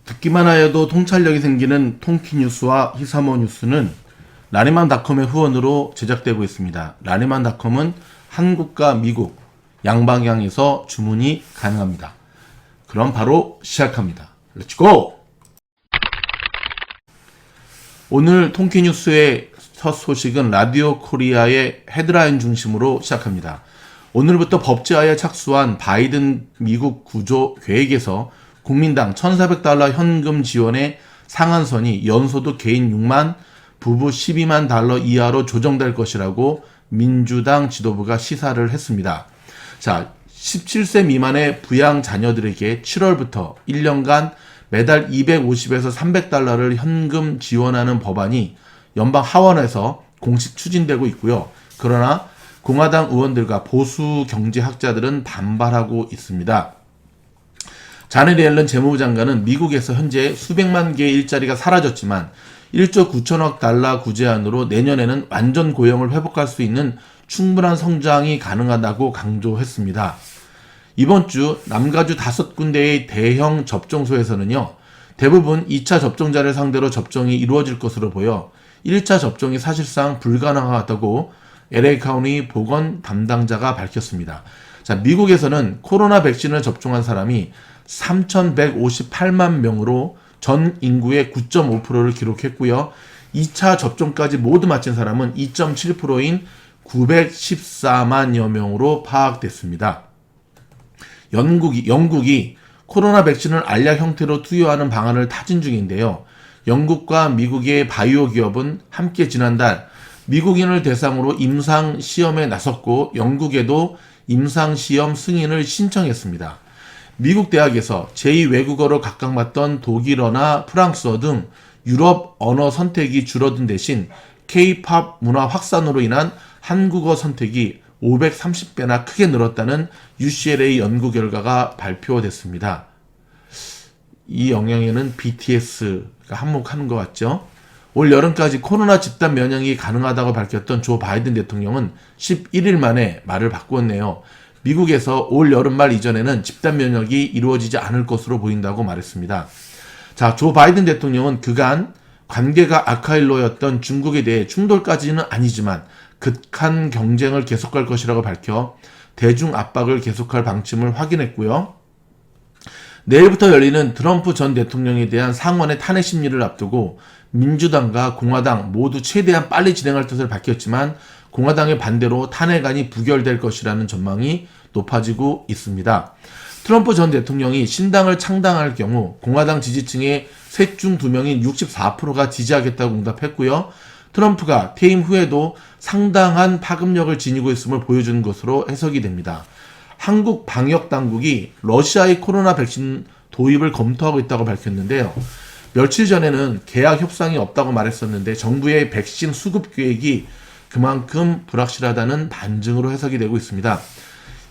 듣기만 하여도 통찰력이 생기는 통키뉴스와 히사모 뉴스는 라니만닷컴의 후원으로 제작되고 있습니다. 라니만닷컴은 한국과 미국 양방향에서 주문이 가능합니다. 그럼 바로 시작합니다. 렛츠고! 오늘 통키뉴스의 첫 소식은 라디오 코리아의 헤드라인 중심으로 시작합니다. 오늘부터 법제화에 착수한 바이든 미국 구조 계획에서 국민당 1,400달러 현금 지원의 상한선이 연소득 개인 6만, 부부 12만 달러 이하로 조정될 것이라고 민주당 지도부가 시사를 했습니다. 자, 17세 미만의 부양 자녀들에게 7월부터 1년간 매달 250에서 300달러를 현금 지원하는 법안이 연방 하원에서 공식 추진되고 있고요. 그러나 공화당 의원들과 보수 경제학자들은 반발하고 있습니다. 자넷 옐런 재무부 장관은 미국에서 현재 수백만 개의 일자리가 사라졌지만 1조 9천억 달러 구제안으로 내년에는 완전 고용을 회복할 수 있는 충분한 성장이 가능하다고 강조했습니다. 이번 주 남가주 5군데의 대형 접종소에서는요, 대부분 2차 접종자를 상대로 접종이 이루어질 것으로 보여 1차 접종이 사실상 불가능하다고 LA 카운티 보건 담당자가 밝혔습니다. 자, 미국에서는 코로나 백신을 접종한 사람이 3,158만 명으로 전 인구의 9.5%를 기록했고요. 2차 접종까지 모두 마친 사람은 2.7%인 914만여 명으로 파악됐습니다. 영국이 코로나 백신을 알약 형태로 투여하는 방안을 타진 중인데요. 영국과 미국의 바이오 기업은 함께 지난달 미국인을 대상으로 임상 시험에 나섰고 영국에도 임상 시험 승인을 신청했습니다. 미국 대학에서 제2외국어로 각광받던 독일어나 프랑스어 등 유럽 언어 선택이 줄어든 대신 K-팝 문화 확산으로 인한 한국어 선택이 530배나 크게 늘었다는 UCLA 연구 결과가 발표됐습니다. 이 영향에는 BTS가 한몫하는 것 같죠? 올 여름까지 코로나 집단 면역이 가능하다고 밝혔던 조 바이든 대통령은 11일 만에 말을 바꾸었네요. 미국에서 올 여름 말 이전에는 집단 면역이 이루어지지 않을 것으로 보인다고 말했습니다. 자, 조 바이든 대통령은 그간 관계가 악화일로였던 중국에 대해 충돌까지는 아니지만 극한 경쟁을 계속할 것이라고 밝혀 대중 압박을 계속할 방침을 확인했고요. 내일부터 열리는 트럼프 전 대통령에 대한 상원의 탄핵 심리를 앞두고 민주당과 공화당 모두 최대한 빨리 진행할 뜻을 밝혔지만 공화당의 반대로 탄핵안이 부결될 것이라는 전망이 높아지고 있습니다. 트럼프 전 대통령이 신당을 창당할 경우 공화당 지지층의 셋 중 2명인 64%가 지지하겠다고 응답했고요. 트럼프가 퇴임 후에도 상당한 파급력을 지니고 있음을 보여주는 것으로 해석이 됩니다. 한국 방역당국이 러시아의 코로나 백신 도입을 검토하고 있다고 밝혔는데요. 며칠 전에는 계약 협상이 없다고 말했었는데 정부의 백신 수급 계획이 그만큼 불확실하다는 반증으로 해석이 되고 있습니다.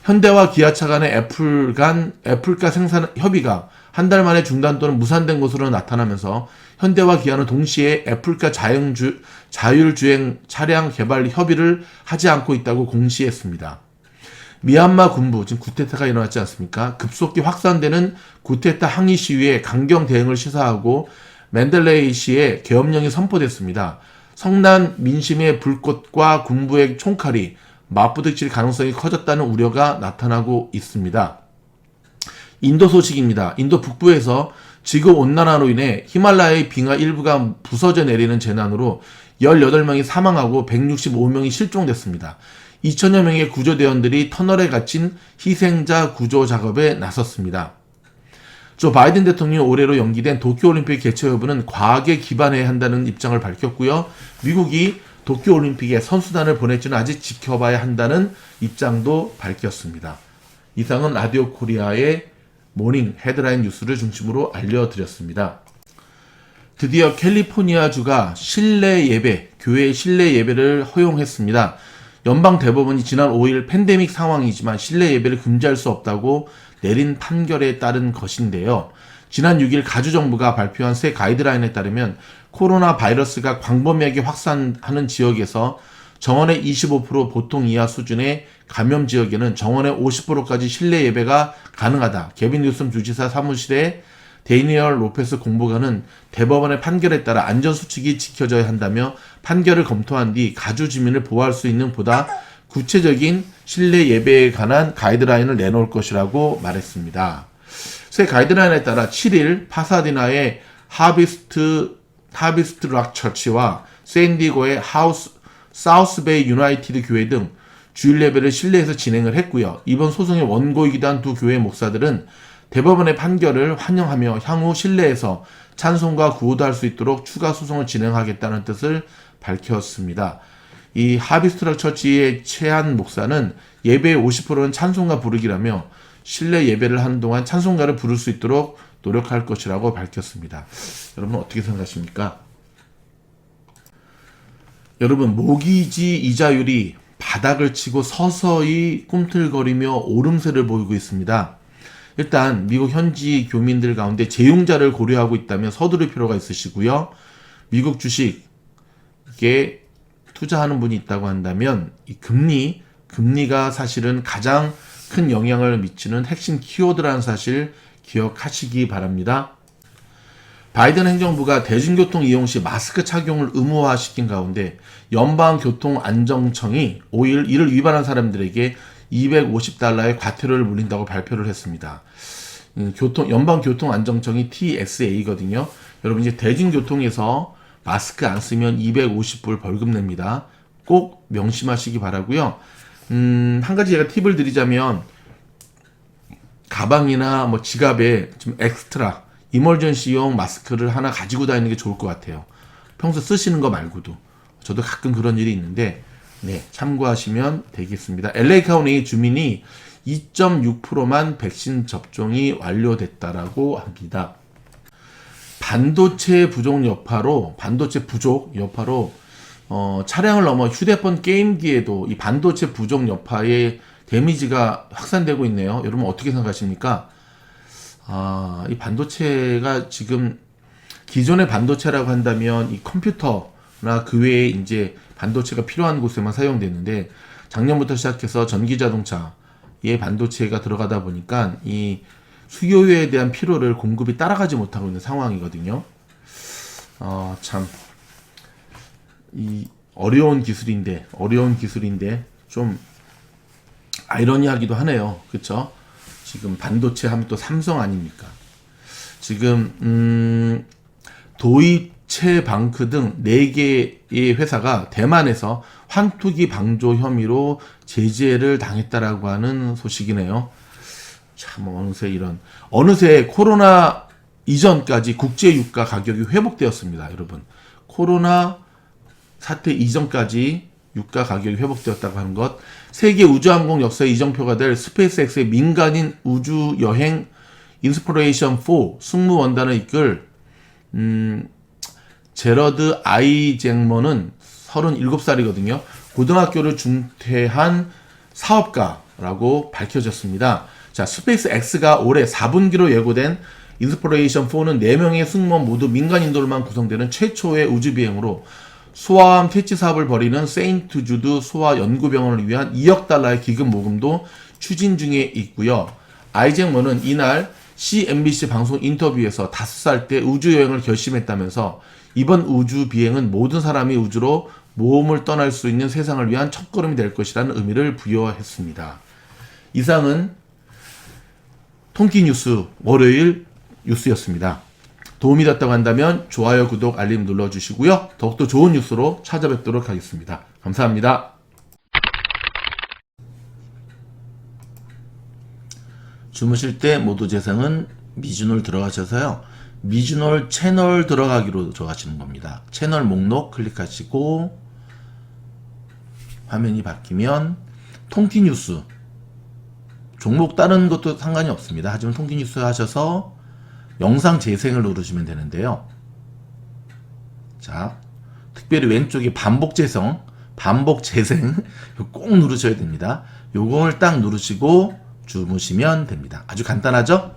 현대와 기아차 간의 애플가 생산 협의가 한 달 만에 중단 또는 무산된 것으로 나타나면서 현대와 기아는 동시에 애플가 자율주행 차량 개발 협의를 하지 않고 있다고 공시했습니다. 미얀마 군부, 지금 쿠데타가 일어났지 않습니까? 급속히 확산되는 쿠데타 항의 시위에 강경 대응을 시사하고 맨델레이시의 계엄령이 선포됐습니다. 성난 민심의 불꽃과 군부의 총칼이 맞부딪힐 가능성이 커졌다는 우려가 나타나고 있습니다. 인도 소식입니다. 인도 북부에서 지구온난화로 인해 히말라야의 빙하 일부가 부서져 내리는 재난으로 18명이 사망하고 165명이 실종됐습니다. 2천여 명의 구조대원들이 터널에 갇힌 희생자 구조 작업에 나섰습니다. 조 바이든 대통령이 올해로 연기된 도쿄올림픽 개최 여부는 과학에 기반해야 한다는 입장을 밝혔고요. 미국이 도쿄올림픽에 선수단을 보낼지는 아직 지켜봐야 한다는 입장도 밝혔습니다. 이상은 라디오 코리아의 모닝 헤드라인 뉴스를 중심으로 알려드렸습니다. 드디어 캘리포니아주가 실내 예배, 교회 실내 예배를 허용했습니다. 연방 대법원이 지난 5일 팬데믹 상황이지만 실내 예배를 금지할 수 없다고 내린 판결에 따른 것인데요. 지난 6일 가주정부가 발표한 새 가이드라인에 따르면 코로나 바이러스가 광범위하게 확산하는 지역에서 정원의 25% 보통 이하 수준의 감염 지역에는 정원의 50%까지 실내 예배가 가능하다. 개빈 뉴섬 주지사 사무실의 데니얼 로페스 공보관은 대법원의 판결에 따라 안전수칙이 지켜져야 한다며 판결을 검토한 뒤 가주 주민을 보호할 수 있는 보다 구체적인 실내 예배에 관한 가이드라인을 내놓을 것이라고 말했습니다. 새 가이드라인에 따라 7일 파사디나의 하비스트 락 처치와 샌디고의 사우스베이 유나이티드 교회 등 주일 예배를 실내에서 진행을 했고요. 이번 소송의 원고이기도 한 두 교회 목사들은 대법원의 판결을 환영하며 향후 실내에서 찬송과 구호도 할 수 있도록 추가 소송을 진행하겠다는 뜻을 밝혔습니다. 이 하비스트락 처치의 최한 목사는 예배의 50%는 찬송가 부르기라며 실내 예배를 하는 동안 찬송가를 부를 수 있도록 노력할 것이라고 밝혔습니다. 여러분 어떻게 생각하십니까? 여러분 모기지 이자율이 바닥을 치고 서서히 꿈틀거리며 오름세를 보이고 있습니다. 일단 미국 현지 교민들 가운데 재용자를 고려하고 있다면 서두를 필요가 있으시고요. 미국 주식에 투자하는 분이 있다고 한다면 이 금리가 사실은 가장 큰 영향을 미치는 핵심 키워드라는 사실 기억하시기 바랍니다. 바이든 행정부가 대중교통 이용 시 마스크 착용을 의무화시킨 가운데 연방교통안정청이 5일 이를 위반한 사람들에게 $250의 과태료를 물린다고 발표를 했습니다. 연방교통안정청이 TSA거든요. 여러분 이제 대중교통에서 마스크 안 쓰면 250불 벌금 냅니다. 꼭 명심하시기 바라고요. 한 가지 제가 팁을 드리자면 가방이나 뭐 지갑에 좀 엑스트라 이멀전시용 마스크를 하나 가지고 다니는 게 좋을 것 같아요. 평소 쓰시는 거 말고도. 저도 가끔 그런 일이 있는데 네, 참고하시면 되겠습니다. LA 카운티 주민이 2.6%만 백신 접종이 완료됐다라고 합니다. 반도체 부족 여파로 차량을 넘어 휴대폰 게임기에도 이 반도체 부족 여파의 데미지가 확산되고 있네요. 여러분 어떻게 생각하십니까? 이 반도체가 지금 기존의 반도체라고 한다면 이 컴퓨터나 그 외에 이제 반도체가 필요한 곳에만 사용됐는데 작년부터 시작해서 전기자동차에 반도체가 들어가다 보니까 이 수요에 대한 필요를 공급이 따라가지 못하고 있는 상황이거든요. 참 이 어려운 기술인데 좀 아이러니하기도 하네요. 그렇죠? 지금 반도체 하면 또 삼성 아닙니까? 지금 도이체 방크 등 4개의 회사가 대만에서 환투기 방조 혐의로 제재를 당했다라고 하는 소식이네요. 참 어느새 코로나 이전까지 국제 유가 가격이 회복되었습니다. 여러분 코로나 사태 이전까지 유가 가격이 회복되었다고 하는 것, 세계 우주항공 역사의 이정표가 될 스페이스X의 민간인 우주 여행 인스피레이션 4 승무원단을 이끌 제러드 아이쟁먼은 37살이거든요. 고등학교를 중퇴한 사업가라고 밝혀졌습니다. 자, 스페이스X가 올해 4분기로 예고된 인스피레이션 4는 4명의 승무원 모두 민간인들만 구성되는 최초의 우주비행으로 소아암 퇴치 사업을 벌이는 세인트 주드 소아 연구병원을 위한 $2억 기금 모금도 추진 중에 있고요. 아이잭먼은 이날 CNBC 방송 인터뷰에서 5살 때 우주여행을 결심했다면서 이번 우주 비행은 모든 사람이 우주로 모험을 떠날 수 있는 세상을 위한 첫걸음이 될 것이라는 의미를 부여했습니다. 이상은 통키뉴스 월요일 뉴스였습니다. 도움이 됐다고 한다면 좋아요, 구독, 알림 눌러주시고요. 더욱더 좋은 뉴스로 찾아뵙도록 하겠습니다. 감사합니다. 주무실 때 모두 재생은 미주놀 들어가셔서요. 미주놀 채널 들어가기로 들어가시는 겁니다. 채널 목록 클릭하시고 화면이 바뀌면 통키뉴스 종목 다른 것도 상관이 없습니다. 하지만 통키뉴스 하셔서 영상 재생을 누르시면 되는데요. 자, 특별히 왼쪽에 반복 재생 꼭 누르셔야 됩니다. 요걸 딱 누르시고 주무시면 됩니다. 아주 간단하죠?